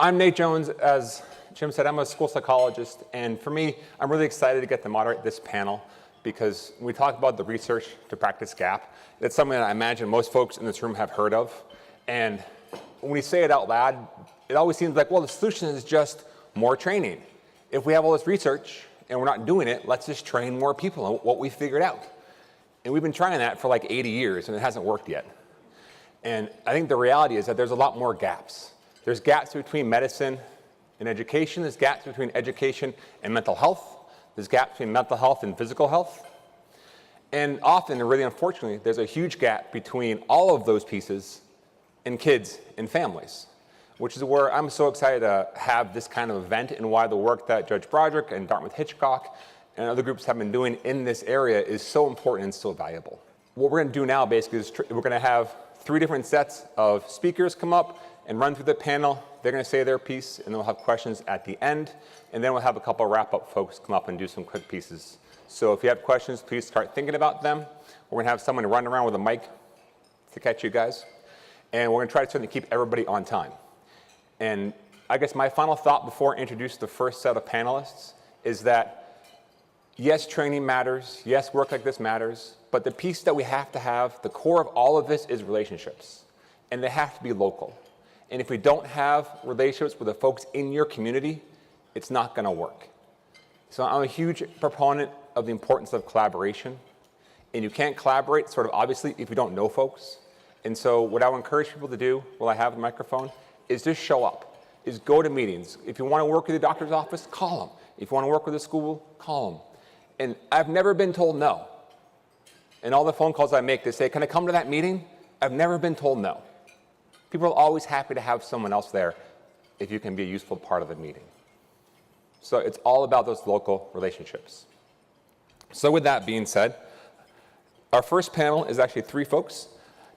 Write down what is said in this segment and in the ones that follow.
I'm Nate Jones. As Jim said, I'm a school psychologist, and for me, I'm really excited to get to moderate this panel because when we talk about the research to practice gap, it's something that I imagine most folks in this room have heard of. And when we say it out loud, it always seems like, well, the solution is just more training. If we have all this research and we're not doing it, let's just train more people on what we figured out. And we've been trying that for like 80 years and it hasn't worked yet. And I think the reality is that there's a lot more gaps. There's gaps between medicine and education. There's gaps between education and mental health. There's gaps between mental health and physical health. And often, and really unfortunately, there's a huge gap between all of those pieces and kids and families, which is where I'm so excited to have this kind of event and why the work that Judge Broderick and Dartmouth-Hitchcock and other groups have been doing in this area is so important and so valuable. What we're going to do now basically is we're going to have 3 different sets of speakers come up and run through the panel. They're going to say their piece, and then we'll have questions at the end. And then we'll have a couple of wrap-up folks come up and do some quick pieces. So if you have questions, please start thinking about them. We're going to have someone run around with a mic to catch you guys. And we're going to try to certainly keep everybody on time. And I guess my final thought before I introduce the first set of panelists is that, yes, training matters. Yes, work like this matters. But the piece that we have to have, the core of all of this is relationships. And they have to be local. And if we don't have relationships with the folks in your community, it's not going to work. So I'm a huge proponent of the importance of collaboration. And you can't collaborate, sort of obviously, if you don't know folks. And so what I would encourage people to do, while I have the microphone, is just show up, is go to meetings. If you want to work with the doctor's office, call them. If you want to work with a school, call them. And I've never been told no. And all the phone calls I make, they say, can I come to that meeting? I've never been told no. People are always happy to have someone else there if you can be a useful part of the meeting. So it's all about those local relationships. So with that being said, our first panel is actually 3 folks.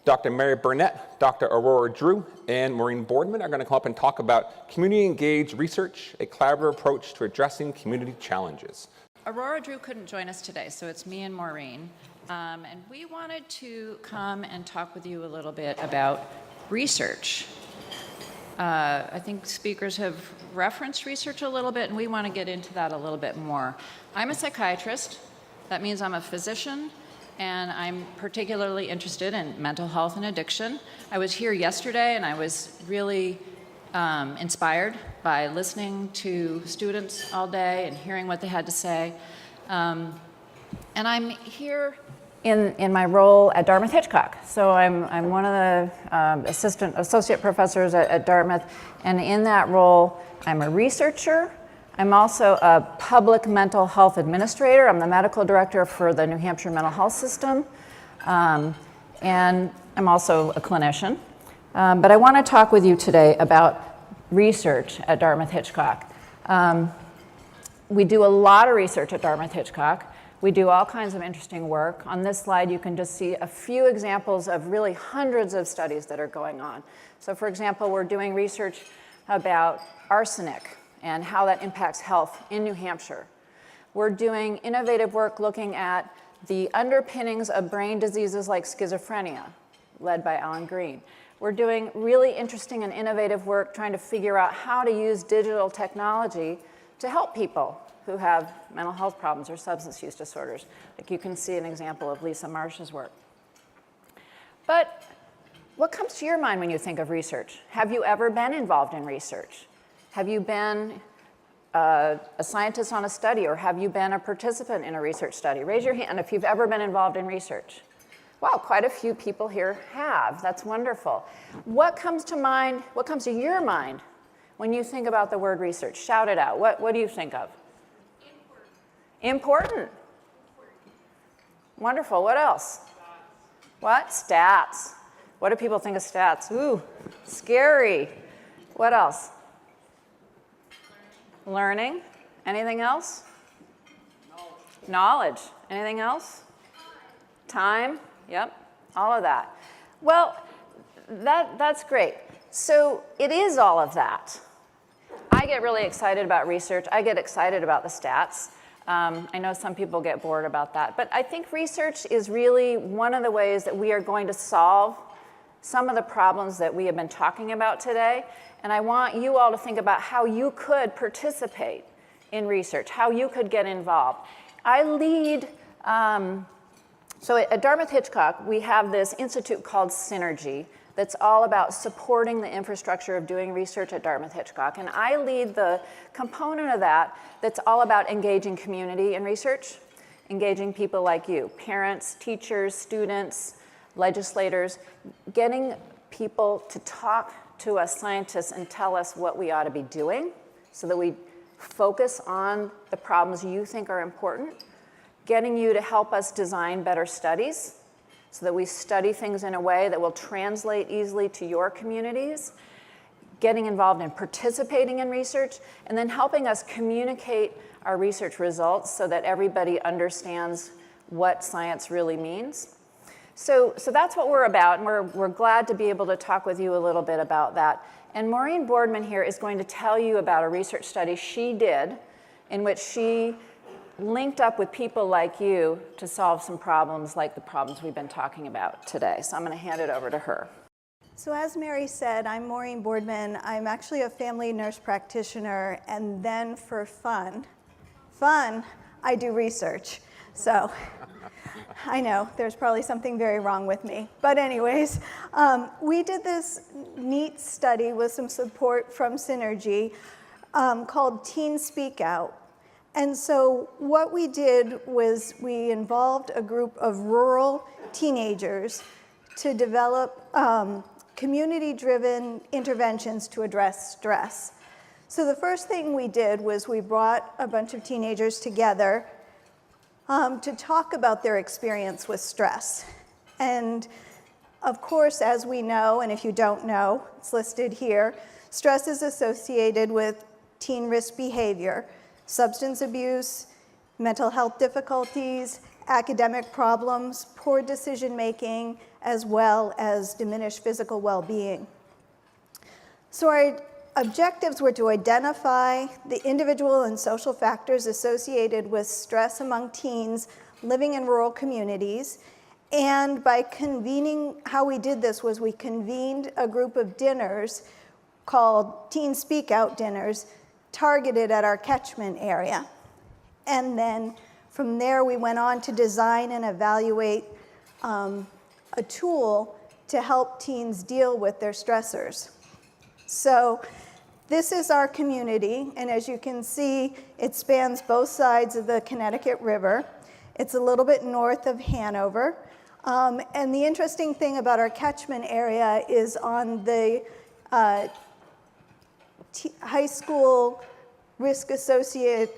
Dr. Mary Brunette, Dr. Aurora Drew, and Maureen Boardman are going to come up and talk about community-engaged research, a collaborative approach to addressing community challenges. Aurora Drew couldn't join us today, so it's me and Maureen. And we wanted to come and talk with you a little bit about research. I think speakers have referenced research a little bit, and we want to get into that a little bit more. I'm a psychiatrist. That means I'm a physician, and I'm particularly interested in mental health and addiction. I was here yesterday, and I was really inspired by listening to students all day and hearing what they had to say. And I'm here in my role at Dartmouth-Hitchcock. So I'm one of the associate professors at Dartmouth, and in that role, I'm a researcher. I'm also a public mental health administrator. I'm the medical director for the New Hampshire mental health system, and I'm also a clinician. But I want to talk with you today about research at Dartmouth-Hitchcock. We do a lot of research at Dartmouth-Hitchcock. We do all kinds of interesting work. On this slide, you can just see a few examples of really hundreds of studies that are going on. So for example, we're doing research about arsenic and how that impacts health in New Hampshire. We're doing innovative work looking at the underpinnings of brain diseases like schizophrenia, led by Alan Green. We're doing really interesting and innovative work trying to figure out how to use digital technology to help people who have mental health problems or substance use disorders. Like you can see an example of Lisa Marsh's work. But what comes to your mind when you think of research? Have you ever been involved in research? Have you been a scientist on a study, or have you been a participant in a research study? Raise your hand if you've ever been involved in research. Wow, quite a few people here have. That's wonderful. What comes to mind, what comes to your mind when you think about the word research? Shout it out. What do you think of? Important. Wonderful. What else? What? Stats. What do people think of stats? Ooh, scary. What else? Learning. Anything else? Knowledge. Anything else? Time. Yep. All of that. Well, that's great. So it is all of that. I get really excited about research. I get excited about the stats. I know some people get bored about that, but I think research is really one of the ways that we are going to solve some of the problems that we have been talking about today, and I want you all to think about how you could participate in research, how you could get involved. I lead, so at Dartmouth-Hitchcock, we have this institute called Synergy that's all about supporting the infrastructure of doing research at Dartmouth-Hitchcock, and I lead the component of that that's all about engaging community in research, engaging people like you, parents, teachers, students, legislators, getting people to talk to us scientists and tell us what we ought to be doing so that we focus on the problems you think are important, getting you to help us design better studies so that we study things in a way that will translate easily to your communities, getting involved in participating in research, and then helping us communicate our research results so that everybody understands what science really means. So that's what we're about, and we're glad to be able to talk with you a little bit about that. And Maureen Boardman here is going to tell you about a research study she did in which she linked up with people like you to solve some problems like the problems we've been talking about today. So I'm going to hand it over to her. So as Mary said, I'm Maureen Boardman. I'm actually a family nurse practitioner, and then for fun, I do research. So I know there's probably something very wrong with me. But anyways, we did this neat study with some support from Synergy called Teen Speak Out. And so what we did was we involved a group of rural teenagers to develop community-driven interventions to address stress. So the first thing we did was we brought a bunch of teenagers together to talk about their experience with stress. And of course, as we know, and if you don't know, it's listed here, stress is associated with teen risk behavior, substance abuse, mental health difficulties, academic problems, poor decision making, as well as diminished physical well-being. So our objectives were to identify the individual and social factors associated with stress among teens living in rural communities. And by convening, how we did this was we convened a group of dinners called Teen Speak Out dinners targeted at our catchment area. And then from there, we went on to design and evaluate a tool to help teens deal with their stressors. So this is our community, and as you can see, it spans both sides of the Connecticut River. It's a little bit north of Hanover. And the interesting thing about our catchment area is on the high school risk associate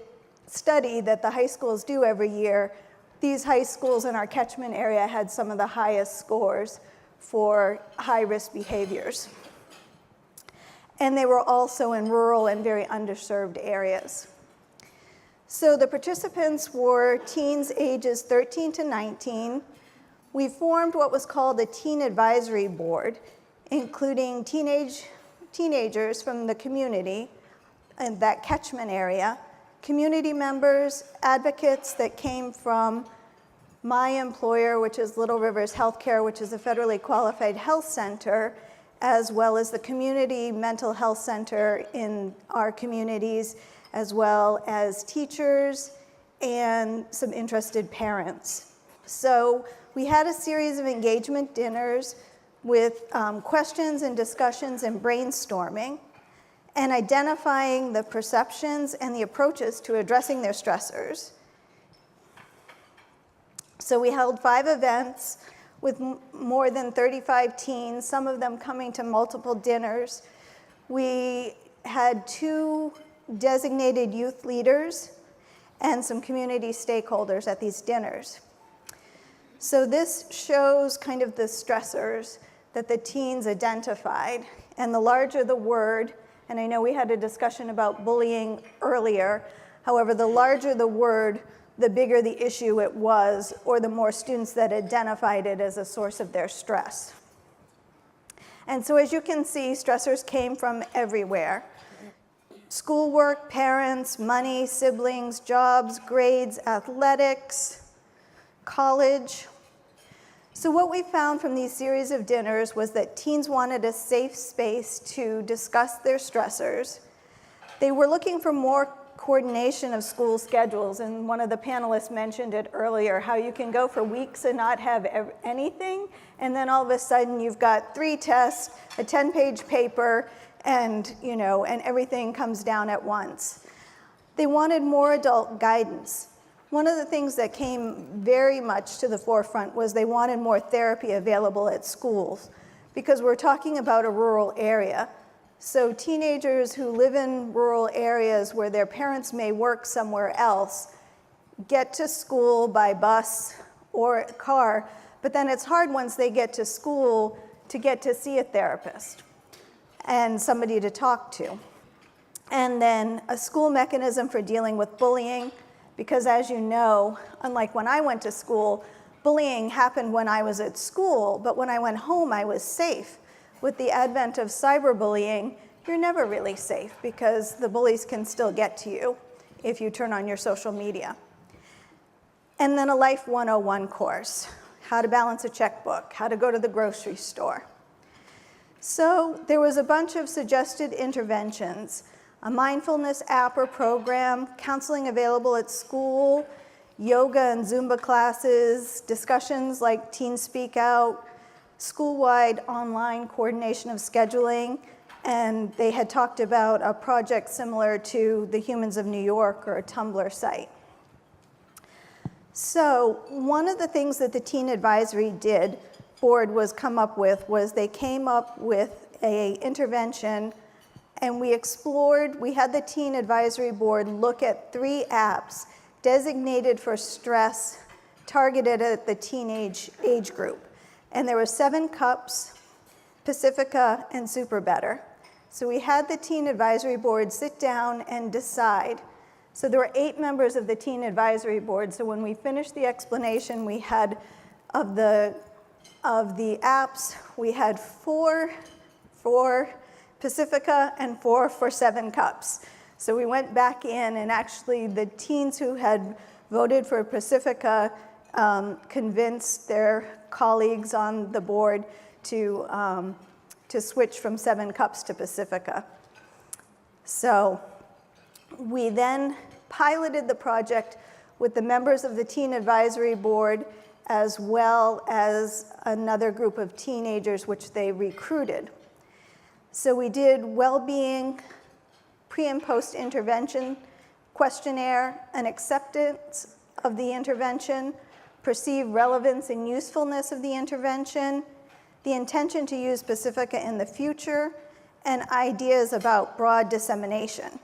study that the high schools do every year, these high schools in our catchment area had some of the highest scores for high-risk behaviors. And they were also in rural and very underserved areas. So the participants were teens ages 13 to 19. We formed what was called a Teen Advisory Board, including teenagers from the community in that catchment area, community members, advocates that came from my employer, which is Little Rivers Healthcare, which is a federally qualified health center, as well as the community mental health center in our communities, as well as teachers and some interested parents. So we had a series of engagement dinners with questions and discussions and brainstorming, and identifying the perceptions and the approaches to addressing their stressors. So we held 5 events with more than 35 teens, some of them coming to multiple dinners. We had 2 designated youth leaders and some community stakeholders at these dinners. So this shows kind of the stressors that the teens identified. And the larger the word, and I know we had a discussion about bullying earlier, however, the larger the word, the bigger the issue it was, or the more students that identified it as a source of their stress. And so as you can see, stressors came from everywhere. Schoolwork, parents, money, siblings, jobs, grades, athletics, college. So what we found from these series of dinners was that teens wanted a safe space to discuss their stressors. They were looking for more coordination of school schedules, and one of the panelists mentioned it earlier, how you can go for weeks and not have anything, and then all of a sudden you've got 3 tests, a 10-page paper, and everything comes down at once. They wanted more adult guidance. One of the things that came very much to the forefront was they wanted more therapy available at schools, because we're talking about a rural area. So teenagers who live in rural areas where their parents may work somewhere else get to school by bus or car, but then it's hard once they get to school to get to see a therapist and somebody to talk to. And then a school mechanism for dealing with bullying, because as you know, unlike when I went to school, bullying happened when I was at school, but when I went home, I was safe. With the advent of cyberbullying, you're never really safe because the bullies can still get to you if you turn on your social media. And then a Life 101 course, how to balance a checkbook, how to go to the grocery store. So there was a bunch of suggested interventions, a mindfulness app or program, counseling available at school, yoga and Zumba classes, discussions like Teen Speak Out, school-wide online coordination of scheduling, and they had talked about a project similar to the Humans of New York or a Tumblr site. So one of the things that the Teen Advisory Board was come up with was they came up with an intervention, and we had the Teen Advisory Board look at 3 apps designated for stress targeted at the teenage age group. And there were 7 cups, Pacifica, and Super Better. So we had the Teen Advisory Board sit down and decide. So there were 8 members of the Teen Advisory Board. So when we finished the explanation, we had of the apps, we had 4 for Pacifica and 4 for 7 cups. So we went back in, and actually the teens who had voted for Pacifica convinced their colleagues on the board to switch from 7 cups to Pacifica. So we then piloted the project with the members of the Teen Advisory Board as well as another group of teenagers which they recruited. So we did well-being, pre- and post-intervention questionnaire, an acceptance of the intervention, perceived relevance and usefulness of the intervention, the intention to use Pacifica in the future, and ideas about broad dissemination.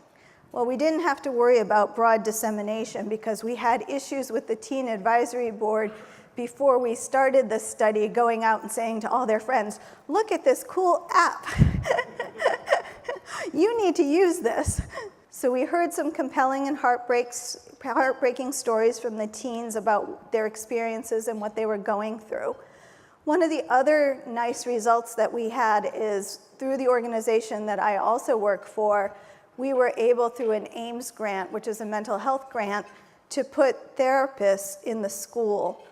Well, we didn't have to worry about broad dissemination because we had issues with the Teen Advisory Board before we started the study, going out and saying to all their friends, look at this cool app. You need to use this. So we heard some compelling and heartbreaking stories from the teens about their experiences and what they were going through. One of the other nice results that we had is through the organization that I also work for, we were able, through an AIMS grant, which is a mental health grant, to put therapists in the school,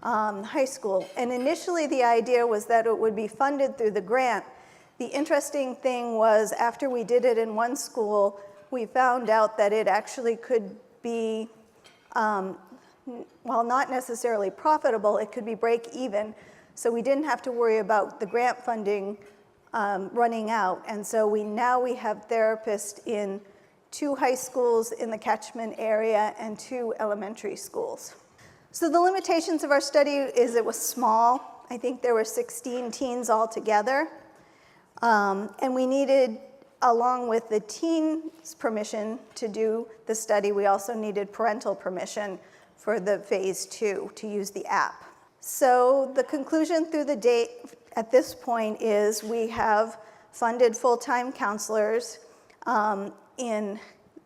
high school. And initially the idea was that it would be funded through the grant. The interesting thing was after we did it in one school, we found out that it actually could be, while not necessarily profitable, it could be break even. So we didn't have to worry about the grant funding running out. And so now we have therapists in 2 high schools in the catchment area and 2 elementary schools. So the limitations of our study is it was small. I think there were 16 teens altogether. And we needed, along with the teens' permission to do the study, we also needed parental permission for the phase 2 to use the app. So the conclusion through the date at this point is we have funded full-time counselors.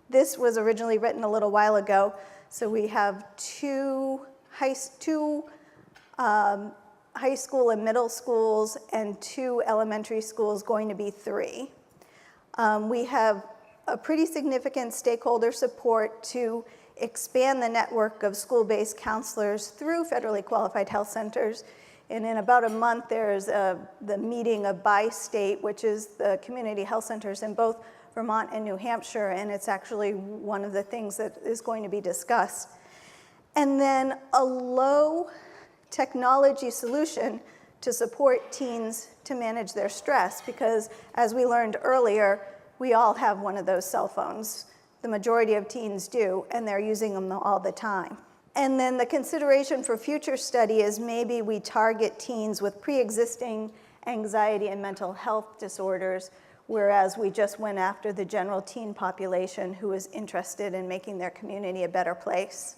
This was originally written a little while ago, so we have 2 high school and middle schools and 2 elementary schools, going to be 3. We have a pretty significant stakeholder support to expand the network of school-based counselors through federally qualified health centers And in about a month, there's the meeting of bi-state, which is the community health centers in both Vermont and New Hampshire, and it's actually one of the things that is going to be discussed. And then a low technology solution to support teens to manage their stress, because as we learned earlier, we all have one of those cell phones. The majority of teens do, and they're using them all the time. And then the consideration for future study is maybe we target teens with pre-existing anxiety and mental health disorders, whereas we just went after the general teen population who is interested in making their community a better place.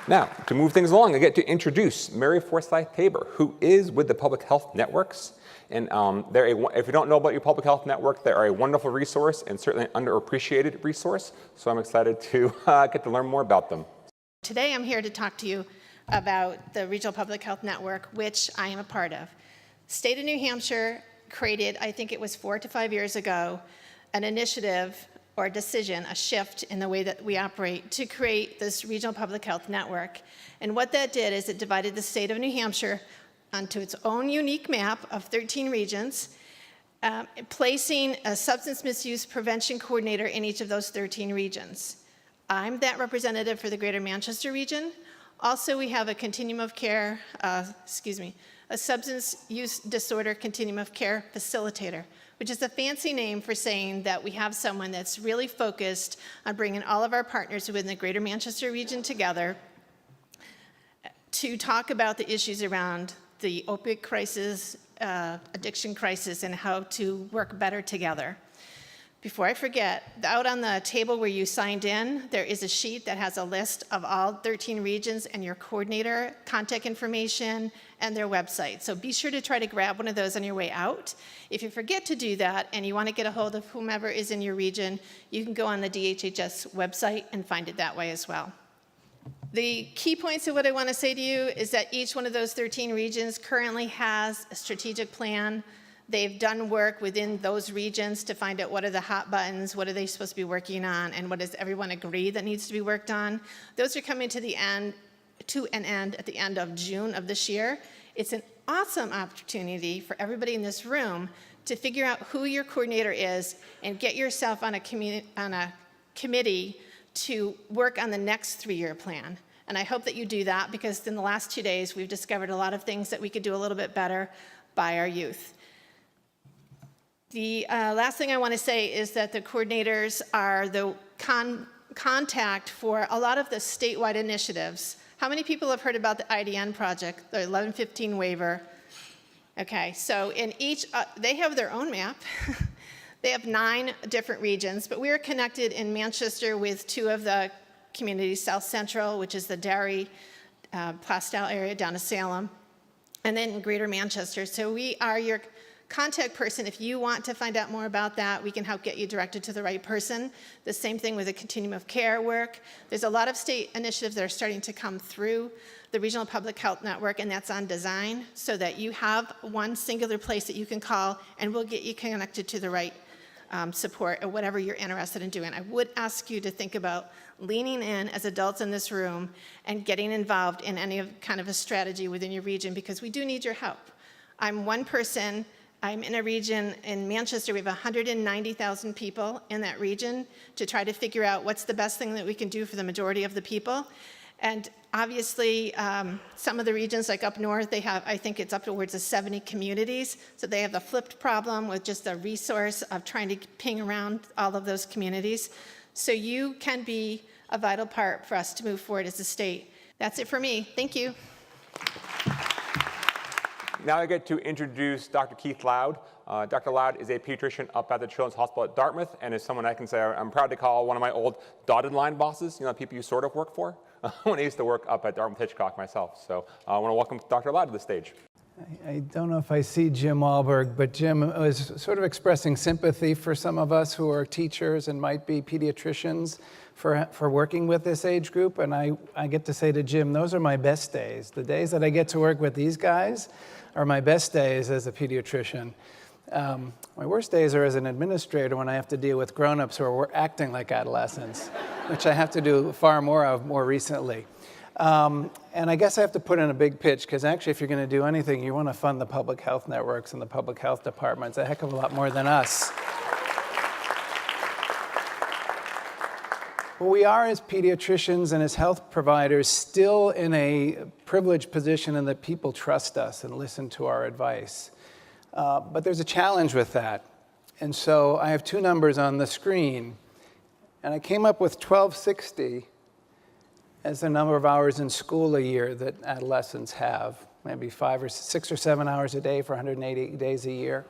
Now, to move things along, I get to introduce Mary Forsythe-Taber, who is with the Public Health Networks. And if you don't know about your public health network, they are a wonderful resource and certainly an underappreciated resource. So I'm excited to get to learn more about them. Today I'm here to talk to you about the Regional Public Health Network, which I am a part of. State of New Hampshire created, I think it was 4 to 5 years ago, an initiative or a decision, a shift in the way that we operate to create this Regional Public Health Network. And what that did is it divided the state of New Hampshire onto its own unique map of 13 regions, placing a substance misuse prevention coordinator in each of those 13 regions. I'm that representative for the Greater Manchester region. Also, we have a continuum of care, a substance use disorder continuum of care facilitator, which is a fancy name for saying that we have someone that's really focused on bringing all of our partners within the Greater Manchester region together to talk about the issues around the opioid crisis, addiction crisis, and how to work better together. Before I forget, out on the table where you signed in, there is a sheet that has a list of all 13 regions and your coordinator, contact information, and their website. So be sure to try to grab one of those on your way out. If you forget to do that and you want to get a hold of whomever is in your region, you can go on the DHHS website and find it that way as well. The key points of what I want to say to you is that each one of those 13 regions currently has a strategic plan. They've done work within those regions to find out what are the hot buttons, what are they supposed to be working on, and what does everyone agree that needs to be worked on. Those are coming to an end at the end of June of this year. It's an awesome opportunity for everybody in this room to figure out who your coordinator is and get yourself on a committee to work on the next 3-year plan. And I hope that you do that, because in the last 2 days, we've discovered a lot of things that we could do a little bit better by our youth. The last thing I want to say is that the coordinators are the contact for a lot of the statewide initiatives. How many people have heard about the IDN project, the 1115 waiver? Okay, so in each, they have their own map. They have 9 different regions, but we are connected in Manchester with 2 of the communities, South Central, which is the Derry, Plastow area down to Salem, and then in Greater Manchester. So we are your contact person. If you want to find out more about that, we can help get you directed to the right person. The same thing with the continuum of care work. There's a lot of state initiatives that are starting to come through the Regional Public Health Network, and that's on design so that you have one singular place that you can call, and we'll get you connected to the right support or whatever you're interested in doing. I would ask you to think about leaning in as adults in this room and getting involved in any kind of a strategy within your region, because we do need your help. I'm one person. I'm in a region in Manchester. We have 190,000 people in that region to try to figure out what's the best thing that we can do for the majority of the people. And obviously, some of the regions, like up north, they have, I think it's upwards of 70 communities. So they have the flipped problem with just the resource of trying to ping around all of those communities. So you can be a vital part for us to move forward as a state. That's it for me. Thank you. Now I get to introduce Dr. Keith Loud. Dr. Loud is a pediatrician up at the Children's Hospital at Dartmouth, and is someone I can say I'm proud to call one of my old dotted line bosses, you know, people you sort of work for, when I used to work up at Dartmouth-Hitchcock myself. So I want to welcome Dr. Loud to the stage. I don't know if I see Jim Alberg, but Jim was sort of expressing sympathy for some of us who are teachers and might be pediatricians for working with this age group. And I get to say to Jim, those are my best days. The days that I get to work with these guys are my best days as a pediatrician. My worst days are as an administrator when I have to deal with grown-ups who are acting like adolescents, which I have to do far more of more recently. And I guess I have to put in a big pitch, because actually if you're going to do anything, you want to fund the public health networks and the public health departments a heck of a lot more than us. But we are, as pediatricians and as health providers, still in a privileged position in that people trust us and listen to our advice. But there's a challenge with that. And so I have two numbers on the screen. And I came up with 1260 as the number of hours in school a year that adolescents have, maybe 5 or 6 or 7 hours a day for 180 days a year.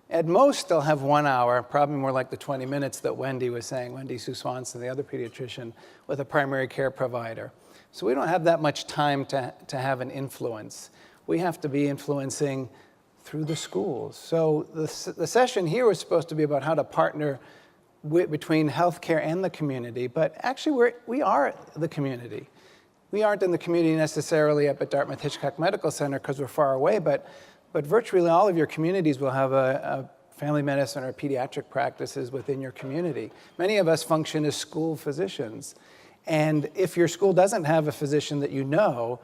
At most, they'll have 1 hour, probably more like the 20 minutes that Wendy was saying, Wendy Sue Swanson, the other pediatrician, with a primary care provider. So we don't have that much time to have an influence. We have to be influencing through the schools. So the session here was supposed to be about how to partner between healthcare and the community, but actually we are the community. We aren't in the community necessarily up at Dartmouth-Hitchcock Medical Center because we're far away, but virtually all of your communities will have a family medicine or pediatric practices within your community. Many of us function as school physicians. And if your school doesn't have a physician that you know,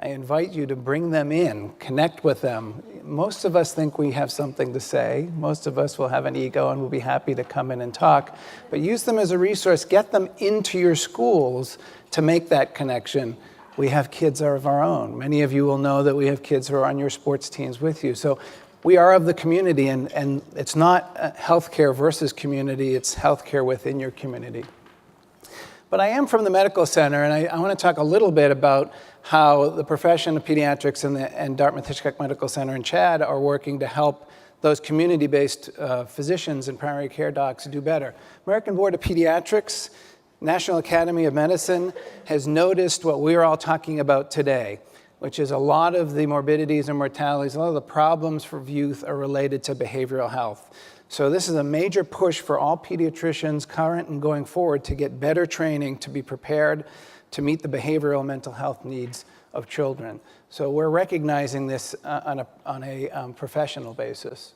I invite you to bring them in, connect with them. Most of us think we have something to say. Most of us will have an ego and will be happy to come in and talk. But use them as a resource. Get them into your schools to make that connection. We have kids of our own. Many of you will know that we have kids who are on your sports teams with you. So we are of the community, and it's not healthcare versus community, it's healthcare within your community. But I am from the medical center, and I want to talk a little bit about how the profession of pediatrics and Dartmouth-Hitchcock Medical Center and CHAD are working to help those community-based physicians and primary care docs do better. American Board of Pediatrics, National Academy of Medicine has noticed what we're all talking about today, which is a lot of the morbidities and mortalities, a lot of the problems for youth are related to behavioral health. So this is a major push for all pediatricians, current and going forward, to get better training, to be prepared to meet the behavioral and mental health needs of children. So we're recognizing this on a professional basis.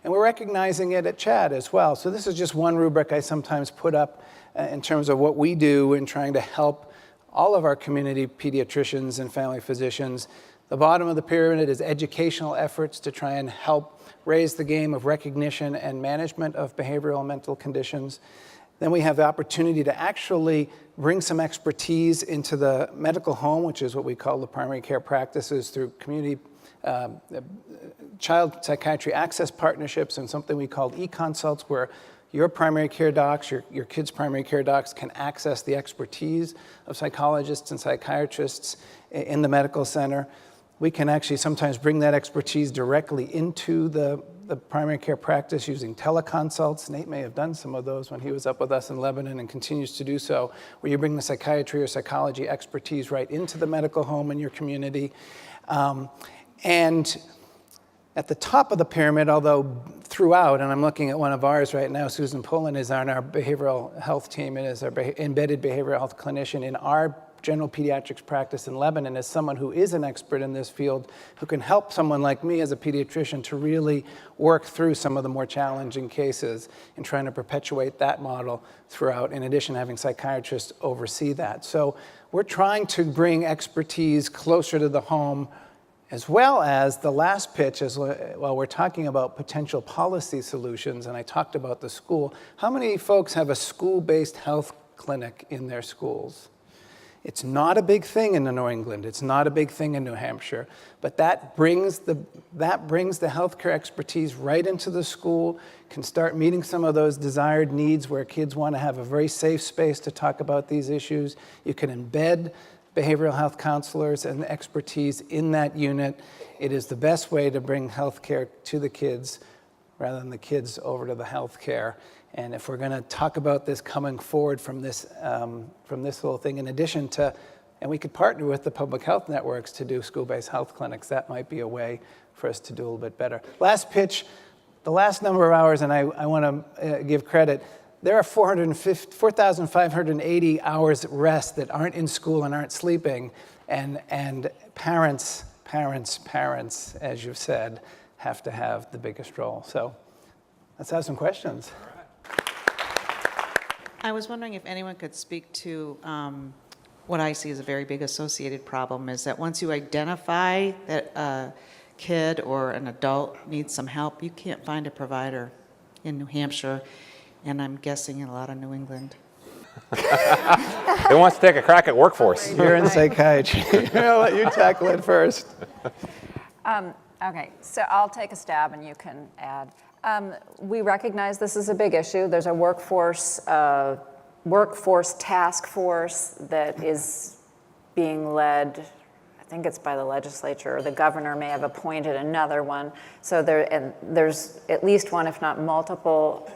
And we're recognizing it at CHAD as well. So this is just one rubric I sometimes put up in terms of what we do in trying to help all of our community pediatricians and family physicians. The bottom of the pyramid is educational efforts to try and help raise the game of recognition and management of behavioral and mental conditions. Then we have the opportunity to actually bring some expertise into the medical home, which is what we call the primary care practices, through community child psychiatry access partnerships and something we call e-consults, where your primary care docs, your kids' primary care docs can access the expertise of psychologists and psychiatrists in the medical center. We can actually sometimes bring that expertise directly into the primary care practice using teleconsults. Nate may have done some of those when he was up with us in Lebanon and continues to do so, where you bring the psychiatry or psychology expertise right into the medical home in your community. And at the top of the pyramid, although throughout, and I'm looking at one of ours right now, Susan Pullen is on our behavioral health team and is our embedded behavioral health clinician in our general pediatrics practice in Lebanon, as someone who is an expert in this field, who can help someone like me as a pediatrician to really work through some of the more challenging cases and trying to perpetuate that model throughout, in addition to having psychiatrists oversee that. So we're trying to bring expertise closer to the home, as well as the last pitch, while we're talking about potential policy solutions, and I talked about the school. How many folks have a school-based health clinic in their schools? It's not a big thing in New England. It's not a big thing in New Hampshire. But that brings the healthcare expertise right into the school, can start meeting some of those desired needs where kids want to have a very safe space to talk about these issues. You can embed behavioral health counselors and expertise in that unit. It is the best way to bring healthcare to the kids rather than the kids over to the healthcare. And if we're going to talk about this coming forward from this whole thing, in addition to, and we could partner with the public health networks to do school-based health clinics, that might be a way for us to do a little bit better. Last pitch, the last number of hours, and I want to give credit, there are 4,580 hours rest that aren't in school and aren't sleeping, and parents, as you've said, have to have the biggest role. So let's have some questions. I was wondering if anyone could speak to what I see as a very big associated problem is that once you identify that a kid or an adult needs some help, you can't find a provider in New Hampshire, and I'm guessing in a lot of New England. Who wants to take a crack at workforce? You're in psychiatry. I'll let you tackle it first. Okay, so I'll take a stab and you can add. We recognize this is a big issue. There's a workforce task force that is being led, I think it's by the legislature, or the governor may have appointed another one. So there's at least one, if not multiple,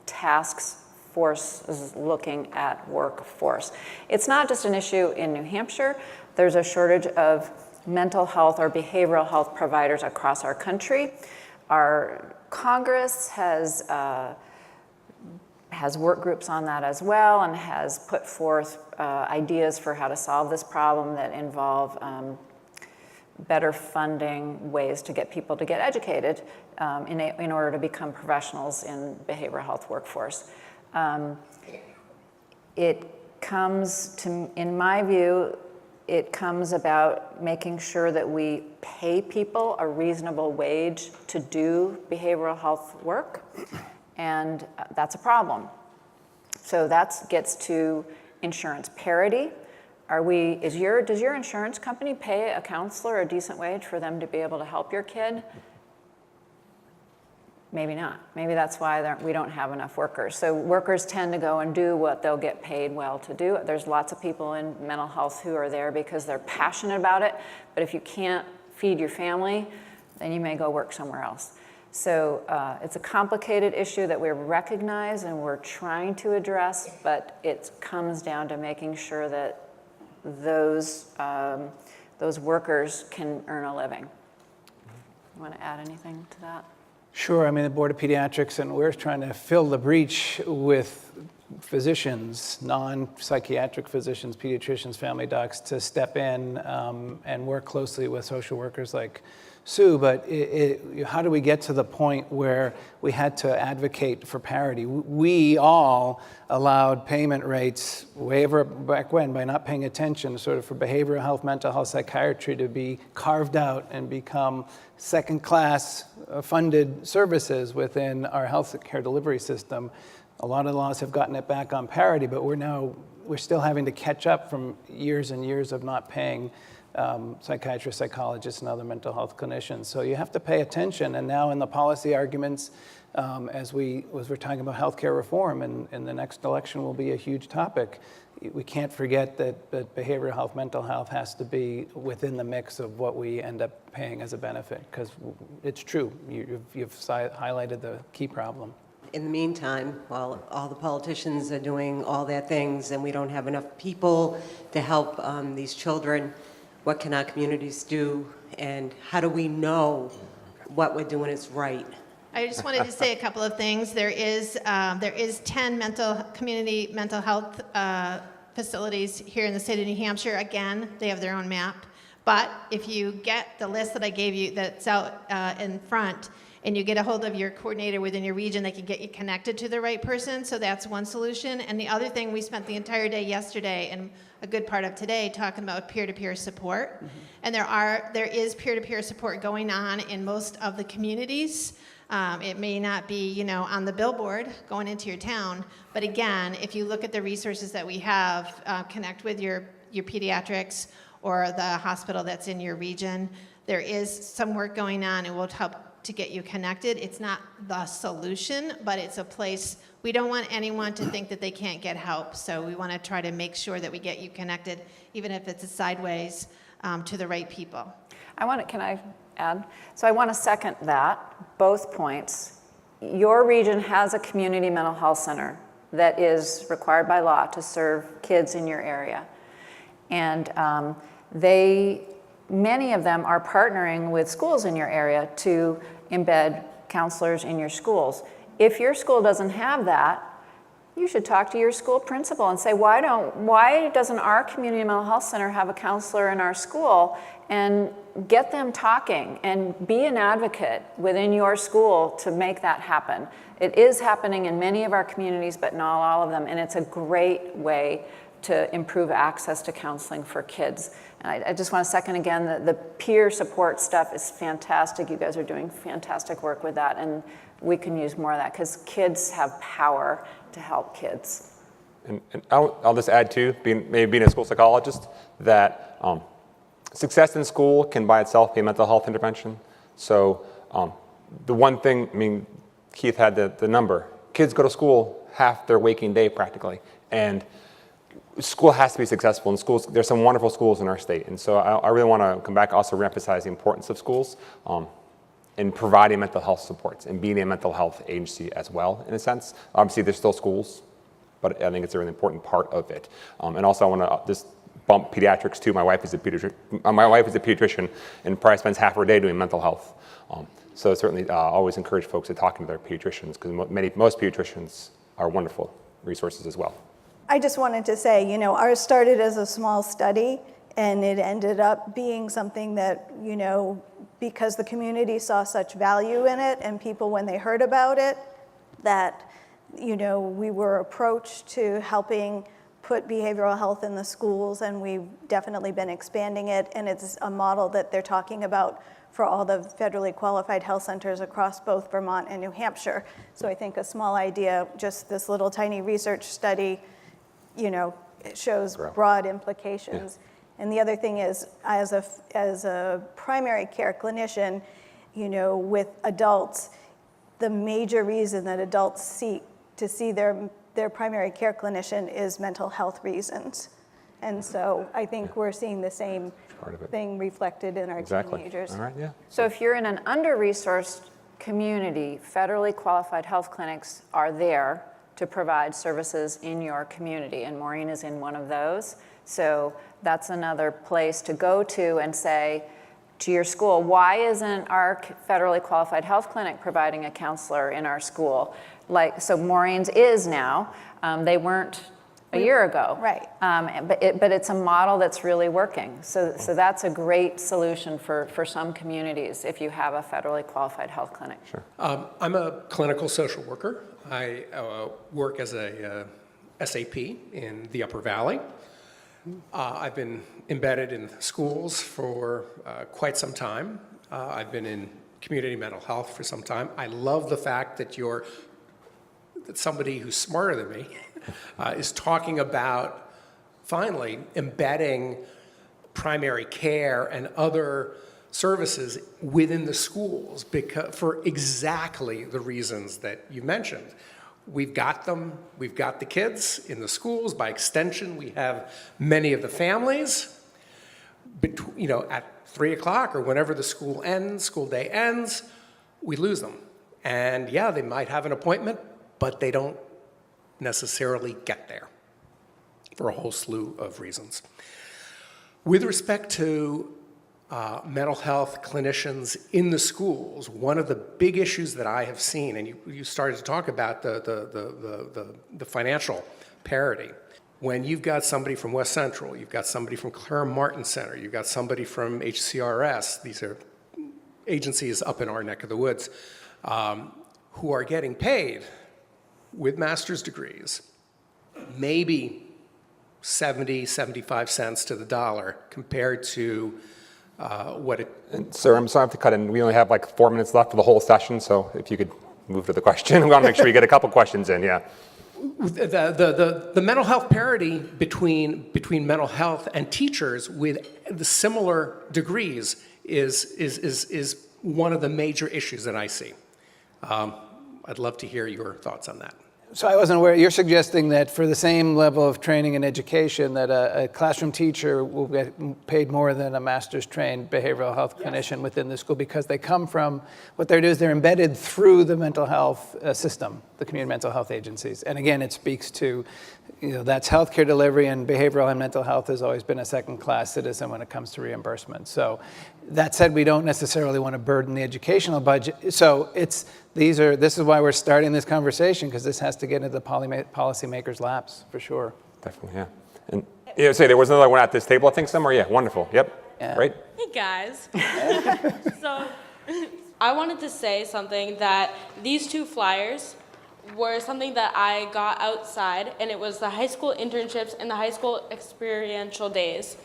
task forces looking at workforce. It's not just an issue in New Hampshire. There's a shortage of mental health or behavioral health providers across our country. Our Congress has work groups on that as well, and has put forth ideas for how to solve this problem that involve better funding, ways to get people to get educated in order to become professionals in behavioral health workforce. It comes to, in my view, it comes about making sure that we pay people a reasonable wage to do behavioral health work, and that's a problem. So that gets to insurance parity. Does your insurance company pay a counselor a decent wage for them to be able to help your kid? Maybe not. Maybe that's why we don't have enough workers. So workers tend to go and do what they'll get paid well to do. There's lots of people in mental health who are there because they're passionate about it, but if you can't feed your family, then you may go work somewhere else. So it's a complicated issue that we recognize and we're trying to address, but it comes down to making sure that those workers can earn a living. You want to add anything to that? Sure. I mean, the Board of Pediatrics, and we're trying to fill the breach with physicians, non-psychiatric physicians, pediatricians, family docs, to step in and work closely with social workers like Sue. But how do we get to the point where we had to advocate for parity? We all allowed payment rates way over back when, by not paying attention, sort of for behavioral health, mental health, psychiatry to be carved out and become second-class funded services within our health care delivery system. A lot of laws have gotten it back on parity, but we're still having to catch up from years and years of not paying psychiatrists, psychologists, and other mental health clinicians. So you have to pay attention. And now in the policy arguments, as we're talking about healthcare reform, and the next election will be a huge topic, we can't forget that behavioral health, mental health has to be within the mix of what we end up paying as a benefit, because it's true. You've highlighted the key problem. In the meantime, while all the politicians are doing all their things and we don't have enough people to help these children, what can our communities do, and how do we know what we're doing is right? I just wanted to say a couple of things. There is 10 community mental health facilities here in the state of New Hampshire. Again, they have their own map. But if you get the list that I gave you that's out in front, and you get a hold of your coordinator within your region, they can get you connected to the right person. So that's one solution. And the other thing, we spent the entire day yesterday and a good part of today talking about peer-to-peer support. Mm-hmm. And there is peer-to-peer support going on in most of the communities. It may not be, on the billboard going into your town, but again, if you look at the resources that we have, connect with your pediatrics or the hospital that's in your region. There is some work going on, and we'll help to get you connected. It's not the solution, but it's a place. We don't want anyone to think that they can't get help, so we want to try to make sure that we get you connected, even if it's a sideways, to the right people. Can I add? So I want to second that, both points. Your region has a community mental health center that is required by law to serve kids in your area. And many of them are partnering with schools in your area to embed counselors in your schools. If your school doesn't have that, you should talk to your school principal and say, why doesn't our community mental health center have a counselor in our school? And get them talking and be an advocate within your school to make that happen. It is happening in many of our communities, but not all of them, and it's a great way to improve access to counseling for kids. And I just want to second again that the peer support stuff is fantastic. You guys are doing fantastic work with that, and we can use more of that because kids have power to help kids. And I'll just add too, maybe being a school psychologist, that success in school can by itself be a mental health intervention. So the one thing, I mean, Keith had the number. Kids go to school half their waking day practically, and school has to be successful. In schools, there's some wonderful schools in our state, and so I really want to come back, also reemphasize the importance of schools in providing mental health supports and being a mental health agency as well, in a sense. Obviously, there's still schools, but I think it's a really important part of it. And also, I want to just bump pediatrics too. My wife is a pediatrician, and probably spends half her day doing mental health. So certainly, always encourage folks to talk to their pediatricians because most pediatricians are wonderful resources as well. I just wanted to say, you know, ours started as a small study, and it ended up being something that, you know, because the community saw such value in it, and people, when they heard about it, that, you know, we were approached to helping put behavioral health in the schools, and we've definitely been expanding it, and it's a model that they're talking about for all the federally qualified health centers across both Vermont and New Hampshire. So I think a small idea, just this little tiny research study, you know, it shows broad implications. Yeah. And the other thing is, as a primary care clinician, you know, with adults, the major reason that adults seek to see their primary care clinician is mental health reasons. And so I think we're seeing the same thing reflected in our teenagers. All right, yeah. So if you're in an under-resourced community, federally qualified health clinics are there to provide services in your community, and Maureen is in one of those. So that's another place to go to and say to your school, why isn't our federally qualified health clinic providing a counselor in our school? Like, so Maureen's is now. They weren't a year ago. Right. But it's a model that's really working. So that's a great solution for some communities if you have a federally qualified health clinic. Sure. I'm a clinical social worker. I work as a SAP in the Upper Valley. I've been embedded in schools for quite some time. I've been in community mental health for some time. I love the fact that somebody who's smarter than me is talking about finally embedding primary care and other services within the schools for exactly the reasons that you mentioned. We've got them, we've got the kids in the schools. By extension, we have many of the families. You know, at 3 o'clock or whenever the school day ends, we lose them. And yeah, they might have an appointment, but they don't necessarily get there for a whole slew of reasons. With respect to mental health clinicians in the schools, one of the big issues that I have seen, and you started to talk about the financial parity. When you've got somebody from West Central, you've got somebody from Clara Martin Center, you've got somebody from HCRS, these are agencies up in our neck of the woods, who are getting paid with master's degrees, maybe 70, 75 cents to the dollar compared to Sir, I'm sorry I have to cut in. We only have like 4 minutes left for the whole session, so if you could move to the question. We want to make sure we get a couple questions in, yeah. The mental health parity between mental health and teachers with the similar degrees is one of the major issues that I see. I'd love to hear your thoughts on that. So I wasn't aware, you're suggesting that for the same level of training and education that a classroom teacher will get paid more than a master's trained behavioral health clinician within the school because they come from, what they're doing is they're embedded through the mental health system, the community mental health agencies. And again, it speaks to, you know, that's healthcare delivery, and behavioral and mental health has always been a second-class citizen when it comes to reimbursement. So that said, we don't necessarily want to burden the educational budget. So this is why we're starting this conversation, because this has to get into the policymakers' laps for sure. Definitely, yeah. And yeah, say there was another one at this table, I think, somewhere. Yeah, wonderful. Yep. Yeah. Great. Hey guys. So I wanted to say something that these two flyers were something that I got outside, and it was the high school internships and the high school experiential days.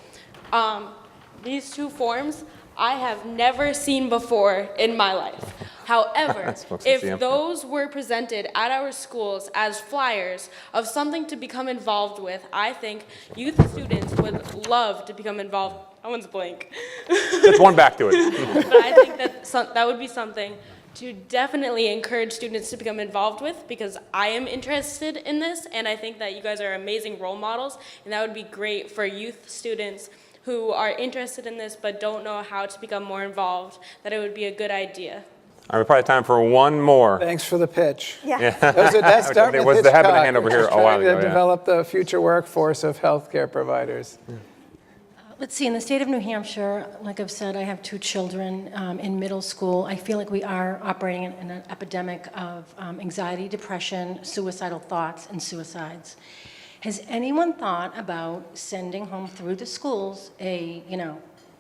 These two forms I have never seen before in my life. However, if those were presented at our schools as flyers of something to become involved with, I think youth students would love to become involved. That one's blank. Let's one back to it. But I think that would be something to definitely encourage students to become involved with, because I am interested in this, and I think that you guys are amazing role models, and that would be great for youth students who are interested in this but don't know how to become more involved, that it would be a good idea. All right, we probably have time for one more. Thanks for the pitch. Yeah. That's There was the habit of hand over here a while ago. To develop the future workforce of healthcare providers. Let's see, in the state of New Hampshire, like I've said, I have 2 children in middle school. I feel like we are operating in an epidemic of anxiety, depression, suicidal thoughts, and suicides. Has anyone thought about sending home through the schools a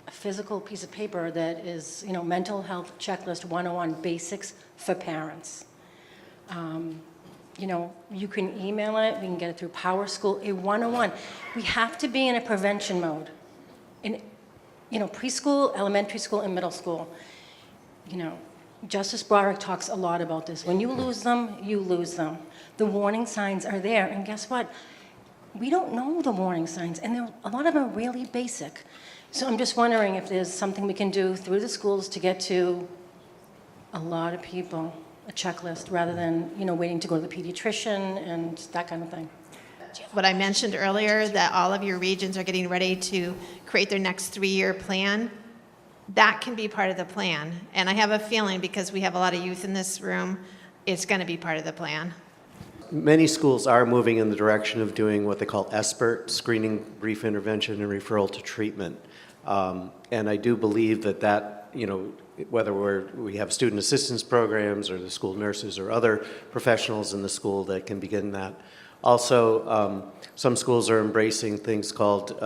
physical piece of paper that is, mental health checklist 101 basics for parents? You can email it, we can get it through Power School, a 101. We have to be in a prevention mode. In preschool, elementary school, and middle school. Justice Broderick talks a lot about this. When you lose them, you lose them. The warning signs are there, and guess what? We don't know the warning signs, and a lot of them are really basic. So I'm just wondering if there's something we can do through the schools to get to a lot of people, a checklist, rather than waiting to go to the pediatrician and that kind of thing. What I mentioned earlier, that all of your regions are getting ready to create their next 3-year plan, that can be part of the plan. And I have a feeling, because we have a lot of youth in this room, it's going to be part of the plan. Many schools are moving in the direction of doing what they call SBIRT, screening, brief intervention, and referral to treatment. And I do believe that whether we have student assistance programs or the school nurses or other professionals in the school that can begin that. Also, some schools are embracing things called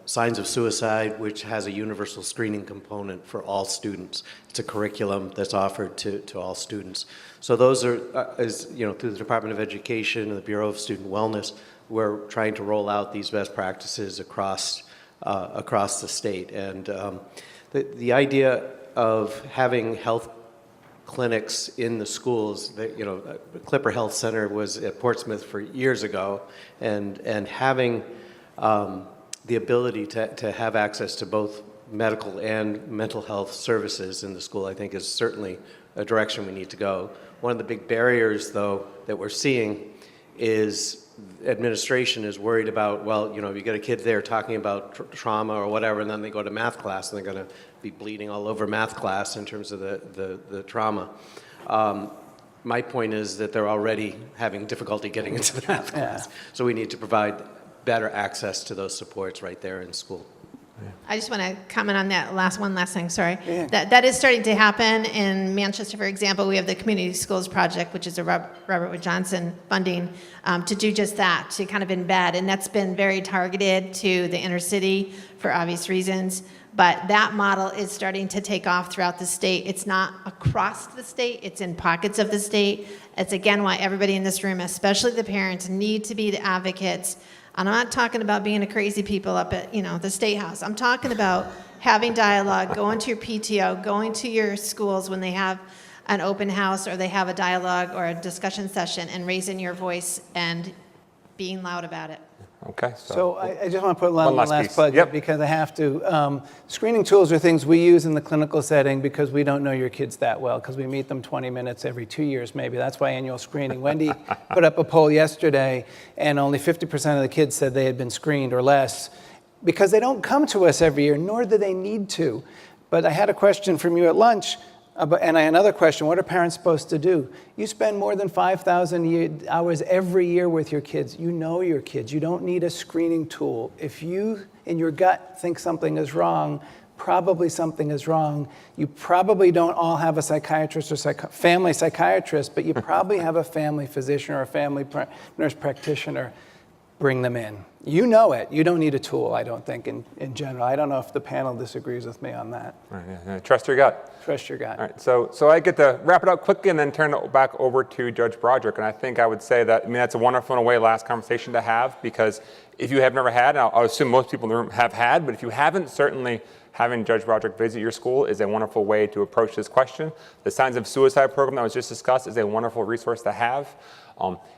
Signs of Suicide, which has a universal screening component for all students. It's a curriculum that's offered to all students. So those are, through the Department of Education and the Bureau of Student Wellness, we're trying to roll out these best practices across the state. And the idea of having health clinics in the schools, Clipper Health Center was at Portsmouth for years ago, and having the ability to have access to both medical and mental health services in the school, I think, is certainly a direction we need to go. One of the big barriers, though, that we're seeing is administration is worried about, you get a kid there talking about trauma or whatever, and then they go to math class and they're going to be bleeding all over math class in terms of the trauma. My point is that they're already having difficulty getting into the math class. So we need to provide better access to those supports right there in school. I just want to comment on that one last thing, sorry. Yeah. That is starting to happen in Manchester, for example. We have the Community Schools Project, which is a Robert Wood Johnson funding, to do just that, to kind of embed. And that's been very targeted to the inner city for obvious reasons. But that model is starting to take off throughout the state. It's not across the state, it's in pockets of the state. It's again why everybody in this room, especially the parents, need to be the advocates. And I'm not talking about being a crazy people up at, the State House. I'm talking about having dialogue, going to your PTO, going to your schools when they have an open house or they have a dialogue or a discussion session, and raising your voice and being loud about it. Okay. So I just want to put one last plug yep. because I have to. Screening tools are things we use in the clinical setting because we don't know your kids that well, because we meet them 20 minutes every 2 years maybe. That's why annual screening. Wendy put up a poll yesterday, and only 50% of the kids said they had been screened or less, because they don't come to us every year, nor do they need to. But I had a question from you at lunch. And another question, what are parents supposed to do? You spend more than 5,000 hours every year with your kids. You know your kids. You don't need a screening tool. If you, in your gut, think something is wrong, probably something is wrong. You probably don't all have a psychiatrist or family psychiatrist, but you probably have a family physician or a family nurse practitioner. Bring them in. You know it. You don't need a tool, I don't think, in general. I don't know if the panel disagrees with me on that. All right, yeah. Trust your gut. Trust your gut. All right, so I get to wrap it up quickly and then turn it back over to Judge Broderick. And I think I would say that, I mean, that's a wonderful, in a way, last conversation to have, because if you have never had, and I'll assume most people in the room have had, but if you haven't, certainly having Judge Broderick visit your school is a wonderful way to approach this question. The Signs of Suicide program that was just discussed is a wonderful resource to have.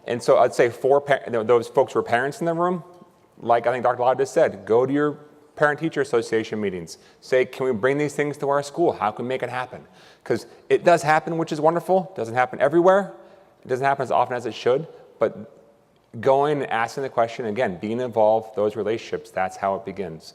And so I'd say for those folks who are parents in the room, like I think Dr. Loud just said, go to your parent-teacher association meetings. Say, can we bring these things to our school? How can we make it happen? Because it does happen, which is wonderful. It doesn't happen everywhere. It doesn't happen as often as it should. But going and asking the question, again, being involved, those relationships, that's how it begins.